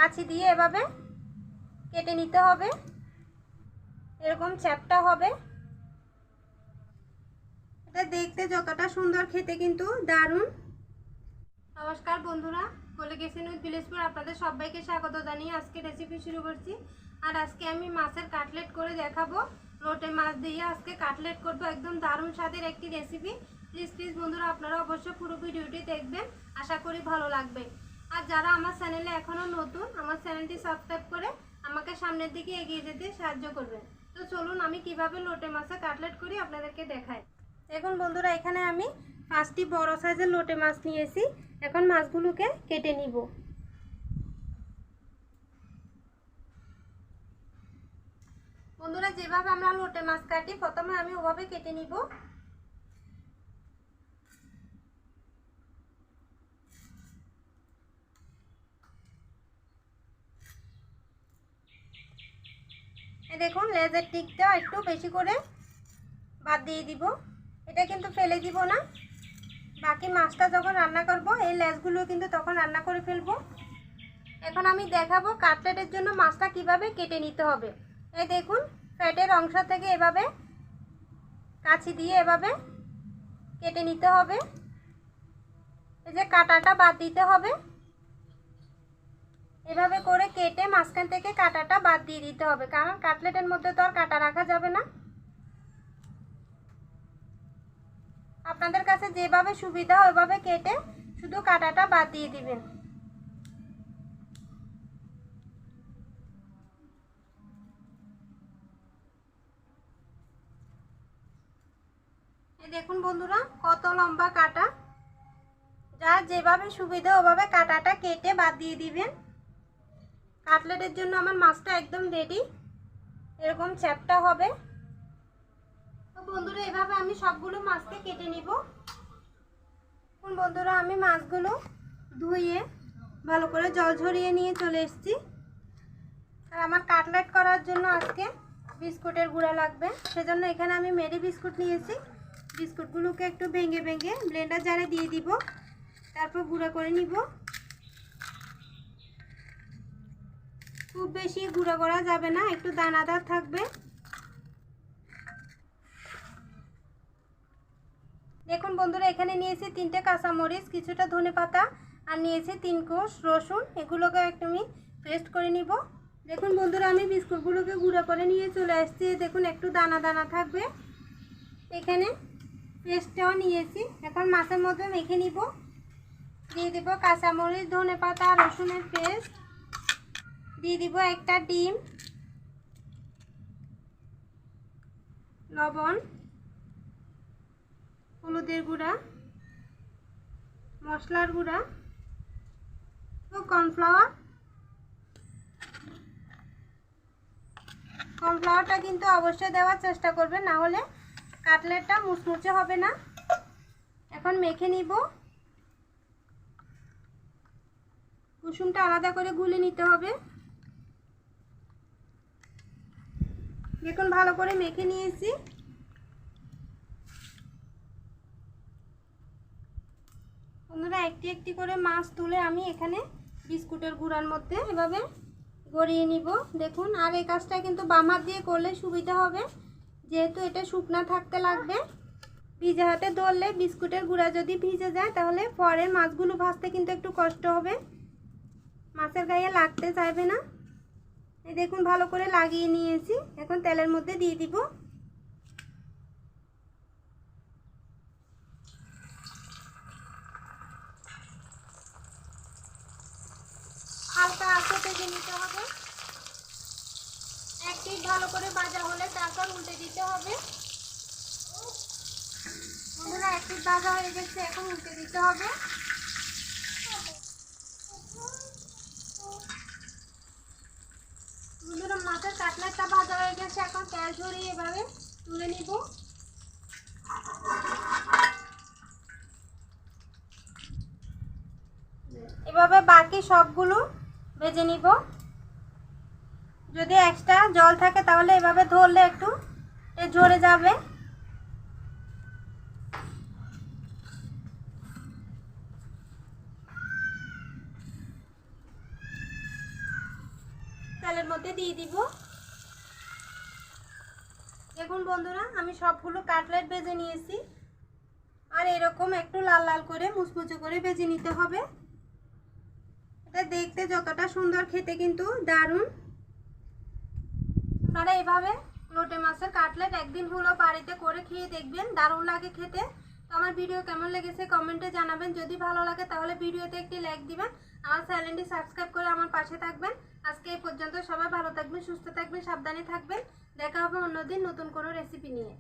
কাছি দিয়ে এভাবে কেটে নিতে হবে। এরকম চ্যাপ্টা হবে। এটা দেখতে যতটা সুন্দর, খেতে কিন্তু দারুণ। নমস্কার বন্ধুরা, বলে গেছেন উইথ ভিলেজপুর আপনাদের সবাইকে স্বাগত জানিয়ে আজকে রেসিপি শুরু করছি। আর আজকে আমি মাছের কাটলেট করে দেখাবো। লোটে মাছ দিয়ে আজকে কাটলেট করবো, একদম দারুণ স্বাদের একটি রেসিপি। প্লিজ বন্ধুরা আপনারা অবশ্যই পুরো ভিডিওটি দেখবেন, আশা করি ভালো লাগবে। আর যারা আমার চ্যানেলে এখনও নতুন, আমার চ্যানেলটি সাবস্ক্রাইব করে আমাকে সামনের দিকে এগিয়ে যেতে সাহায্য করবেন। তো চলুন আমি কিভাবে লোটে মাছের কাটলেট করি আপনাদেরকে দেখাই। দেখুন বন্ধুরা, এখানে আমি 5টি বড় সাইজের লোটে মাছ নিয়েছি। এখন মাছগুলোকে কেটে নিব। বন্ধুরা, যেভাবে আমরা লোটে মাছ কাটি প্রথমে আমি ওভাবে কেটে নিব। দেখুন লেজের টিকটা একটু বেশি করে বাদ দিয়ে দিব। এটা কিন্তু ফেলে দিব না, বাকি মাছটা যখন রান্না করব এই লেজগুলো কিন্তু তখন রান্না করে ফেলবো। এখন আমি দেখাবো কাটলেটের জন্য মাছটা কিভাবে কেটে নিতে হবে। এই দেখুন, পেটের অংশ থেকে এভাবে কাছি দিয়ে এভাবে কেটে নিতে হবে। এই যে কাঁটাটা বাদ দিতে হবে। এভাবে করে কেটে মাঝখান থেকে কাঁটাটা বাদ দিয়ে দিতে হবে, কারণ কাটলেটের মধ্যে তো আর কাঁটা রাখা যাবে না। আপনাদের কাছে যেভাবে সুবিধা ওইভাবে কেটে শুধু কাঁটাটা বাদ দিয়ে দিবেন। এই দেখুন বন্ধুরা, কত লম্বা কাঁটা। যার যেভাবে সুবিধা ওভাবে কাঁটাটা কেটে বাদ দিয়ে দিবেন। কাটলেটের জন্য আমার মাছটা একদম রেডি, এরকম চ্যাপ্টা হবে। তো বন্ধুরা, এভাবে আমি সবগুলো মাছকে কেটে নিব। এখন বন্ধুরা, আমি মাছগুলো ধুয়ে ভালো করে জল ঝরিয়ে নিয়ে চলে এসেছি। আর আমার কাটলেট করার জন্য আজকে বিস্কুটের গুঁড়া লাগবে, সেজন্য এখানে আমি মেরি বিস্কুট নিয়েছি। বিস্কুটগুলোকে একটু ভেঙে ভেঙে ব্লেন্ডার জারে দিয়ে দিব, তারপর গুঁড়া করে নিব। খুব বেশি গুঁড়া করা যাবে না, একটু দানাদার থাকবে। দেখুন বন্ধুরা, এখানে নিয়েছি 3টে কাঁচামরিচ, কিছুটা ধনেপাতা, আর নিয়েছি 3 কোষ রসুন। এগুলোকে একটু আমি পেস্ট করে নিব। দেখুন বন্ধুরা, আমি বিস্কুটগুলোকে গুঁড়ো করে নিয়ে চলে আসছি। দেখুন একটু দানা দানা থাকবে। এখানে পেস্টটাও নিয়েছি, এখন মাছের মধ্যে মেখে নিব। দিয়ে দিব কাঁচামরিচ, ধনেপাতা, রসুনের পেস্ট, দিয়ে দিব একটা ডিম, লবণ, হলুদের গুঁড়া, মশলার গুঁড়া ও কর্নফ্লাওয়ারটা কিন্তু অবশ্যই দেওয়ার চেষ্টা করবেন, না হলে কাটলেটটা মুচমুচে হবে না। এখন মেখে নিব। কুসুমটা আলাদা করে গুলে নিতে হবে। দেখুন ভালো করে মেখে নিয়েছি। বন্ধুরা, একটি একটি করে মাছ তুলে আমি এখানে বিস্কুটের গুঁড়ার মধ্যে এভাবে গড়িয়ে নিব। দেখুন, আর এই কাজটা কিন্তু বাম হাত দিয়ে করলে সুবিধা হবে, যেহেতু এটা শুকনা থাকতে লাগবে। ভিজে হাতে ধরলে বিস্কুটের গুঁড়া যদি ভিজে যায় তাহলে পরে মাছগুলো ভাজতে কিন্তু একটু কষ্ট হবে, মাছের গায়ে লাগতে চাইবে না। এই দেখুন ভালো করে লাগিয়ে নিয়েছি। এখন তেলের মধ্যে দিয়ে দিব। হালকা আঁচে ভেজে নিতে হবে। এক পিঠ ভালো করে ভাজা হলে তারপর উল্টে দিতে হবে। বন্ধুরা, এক পিঠ ভাজা হয়ে গেছে, এখন উল্টে দিতে হবে। বন্ধুরা, মাছের কাটলেটটা ভাজা হয়ে গেছে, এখন তেল ঝরিয়ে এভাবে তুলে নিব। এভাবে বাকি সবগুলো ভেজে নিব। যদি এক্সট্রা জল থাকে তাহলে এভাবে ধরলে একটু ঝরে যাবে। তেলের মধ্যে দিয়ে দিব। দেখুন বন্ধুরা, আমি সবগুলো কাটলেট ভেজে নিয়েছি। আর এরকম একটু লাল লাল করে মুচমুচে করে ভেজে নিতে হবে। এটা দেখতে যতটা সুন্দর, খেতে কিন্তু দারুণ। আপনারা এভাবে লোটে মাছের কাটলেট একদিন হলো বাড়িতে করে খেয়ে দেখবেন, দারুণ লাগে খেতে। তো আমার ভিডিও কেমন লেগেছে কমেন্টে জানাবেন। যদি ভালো লাগে তাহলে ভিডিওতে একটি লাইক দিবেন। আমার চ্যানেলটি সাবস্ক্রাইব করে আমার পাশে থাকবেন। আজকে এই পর্যন্ত। সবাই ভালো থাকবেন, সুস্থ থাকবেন, সাবধানে থাকবেন। দেখা হবে অন্যদিন নতুন কোনো রেসিপি নিয়ে।